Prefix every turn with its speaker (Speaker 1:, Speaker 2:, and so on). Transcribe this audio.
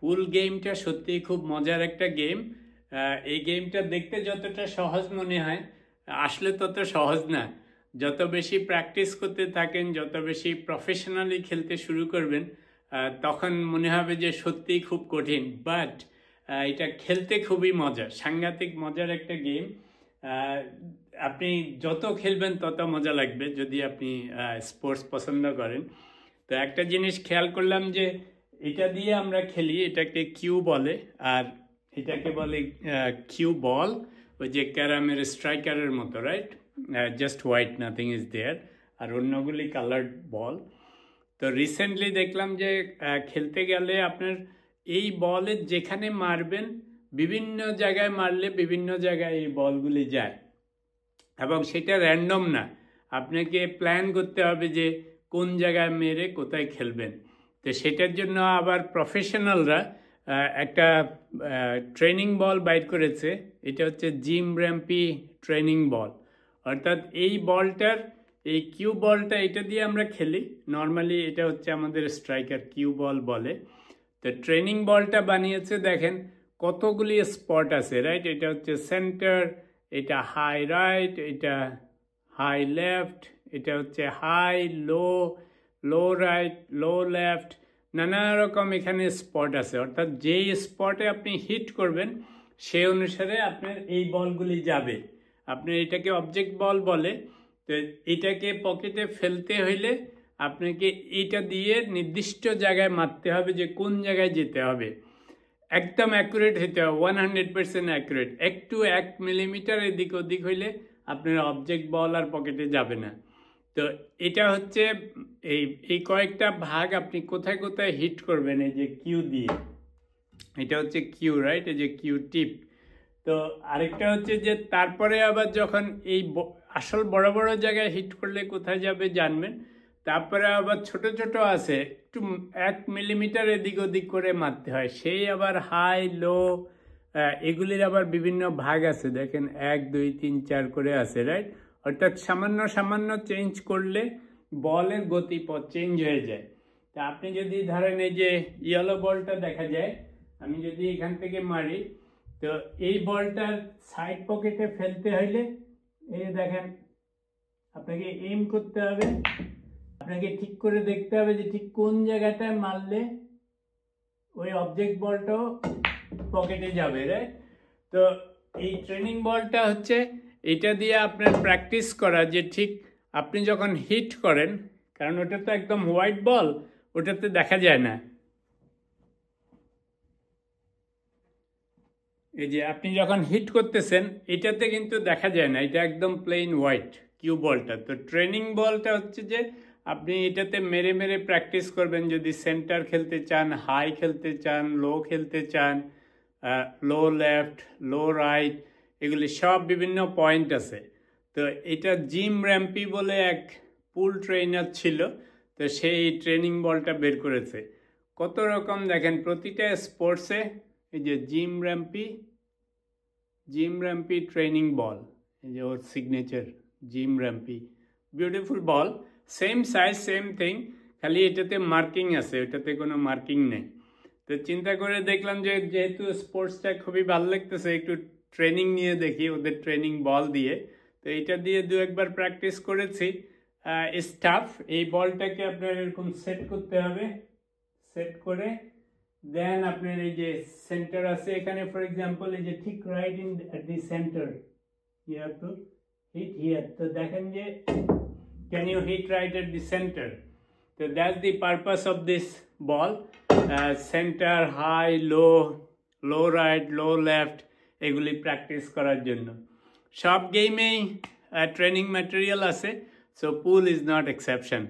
Speaker 1: পুল গেমটা সত্যিই খুব মজার একটা গেম। এই গেমটা দেখতে যতটা সহজ মনে হয়, আসলে তত সহজ না। যত বেশি প্র্যাকটিস করতে থাকেন, যত বেশি প্রফেশনালি খেলতে শুরু করবেন, তখন মনে হবে যে সত্যিই খুব কঠিন। বাট এটা খেলতে খুবই মজা, সাংঘাতিক মজার একটা গেম। আপনি যত খেলবেন তত মজা লাগবে যদি আপনি স্পোর্টস পছন্দ করেন। তো একটা জিনিস খেয়াল করলাম যে এটা দিয়ে আমরা খেলি, এটাকে কিউ বলে, আর এটাকে বলে কিউ বল, ওই যে ক্যারামের স্ট্রাইকারের মতো, right? Just white, nothing is there, আর অন্যগুলি কালার্ড বল। তো রিসেন্টলি দেখলাম যে খেলতে গেলে আপনার এই বলের যেখানে মারবেন, বিভিন্ন জায়গায় মারলে বিভিন্ন জায়গায় এই বলগুলি যায়, এবং সেটা র্যান্ডম না। আপনাকে প্ল্যান করতে হবে যে কোন জায়গায় মেরে কোথায় খেলবেন। তো সেটার জন্য আবার প্রফেশনালরা একটা ট্রেনিং বল বাইর করেছে। এটা হচ্ছে জিম র্যাম্পি ট্রেনিং বল। অর্থাৎ এই বলটার, এই কিউ বলটা, এটা দিয়ে আমরা খেলি নর্মালি। এটা হচ্ছে আমাদের স্ট্রাইকার, কিউ বল বলে। তো ট্রেনিং বলটা বানিয়েছে, দেখেন কতগুলি স্পট আছে, রাইট? এটা হচ্ছে সেন্টার, এটা হাই রাইট, এটা হাই লেফট, এটা হচ্ছে high low, low right, low left, নানা রকম এখানে স্পট আছে। অর্থাৎ যেই স্পটে আপনি হিট করবেন সেই অনুসারে আপনার এই বলগুলি যাবে। আপনার এটাকে অবজেক্ট বল বলে। তো এটাকে পকেটে ফেলতে হইলে আপনাকে এটা দিয়ে নির্দিষ্ট জায়গায় মারতে হবে, যে কোন জায়গায় যেতে হবে। একদম অ্যাকুরেট হইতে হবে, 100% অ্যাকুরেট। একটু 1 মিলিমিটার এদিক ওদিক হইলে আপনার অবজেক্ট বল আর পকেটে যাবে না। তো এটা হচ্ছে এই কয়েকটা ভাগ আপনি কোথায় কোথায় হিট করবেন এই যে কিউ দিয়ে। এটা হচ্ছে কিউ, রাইট? এই যে কিউ টিপ। তো আরেকটা হচ্ছে যে তারপরে আবার যখন এই আসল বড় বড় জায়গায় হিট করলে কোথায় যাবে জানবেন। তারপরে আবার ছোট ছোট আছে, একটু 1 মিলিমিটার এদিক ওদিক করে মারতে হয়, সেই আবার হাই লো, এগুলির আবার বিভিন্ন ভাগ আছে, দেখেন 1 2 3 4 করে আছে, রাইট? অর্থাৎ সামান্য সামান্য চেঞ্জ করলে বলের গতিপথ চেঞ্জ হয়ে যায়। তা আপনি যদি ধরেন এই যে ইয়েলো বলটা দেখা যায়, আমি যদি এখান থেকে মারি, তো এই বলটার সাইড পকেটে ফেলতে হইলে এই দেখেন আপনাকে এম করতে হবে, আপনাকে ঠিক করে দেখতে হবে যে ঠিক কোন জায়গাটায় মারলে ওই অবজেক্ট বলটাও পকেটে যাবে, রাইট? তো এই ট্রেনিং বলটা হচ্ছে এটা দিয়ে আপনার প্র্যাকটিস করা, যে ঠিক আপনি যখন হিট করেন, কারণ ওটা তো একদম হোয়াইট বল, ওটাতে দেখা যায় না। এই যে আপনি যখন হিট করতেছেন এটাতে কিন্তু দেখা যায় না, এটা একদম প্লেন হোয়াইট কিউ বলটা। তো ট্রেনিং বলটা হচ্ছে যে আপনি এটাতে মেরে মেরে প্র্যাকটিস করবেন যদি সেন্টার খেলতে চান, হাই খেলতে চান, লো খেলতে চান, লো লেফট, লো রাইট, এগুলি সব বিভিন্ন পয়েন্ট আছে। তো এটা জিম র্যাম্পি বলে এক পুল ট্রেনার ছিল, তো সেই ট্রেনিং বলটা বের করেছে। কত রকম দেখেন প্রতিটা স্পোর্টসে। এই যে জিম র্যাম্পি ট্রেনিং বল, এই যে ওর সিগনেচার জিম র্যাম্পি, বিউটিফুল বল, সেম সাইজ সেম থিং, খালি এটাতে মার্কিং আছে, ওটাতে কোনো মার্কিং নেই। তো চিন্তা করে দেখলাম যে যেহেতু স্পোর্টসটা খুবই ভালো লাগতেছে, একটু ট্রেনিং নিয়ে দেখি ওদের ট্রেনিং বল দিয়ে। তো এটা দিয়ে 2-1 বার প্র্যাকটিস করেছি। স্টাফ এই বলটাকে আপনার এরকম সেট করতে হবে, সেট করে দেন আপনার এই যে সেন্টার আছে এখানে, ফর এক্সাম্পল এই যে ঠিক right in at the centre, you have to hit here. তো দেখেন যে can you hit right at the centre. তো that's the purpose of this ball. Centre, high, low, low right, low left, এগুলি practice করার জন্য। সব গেমেই training material আছে, so pool is not exception.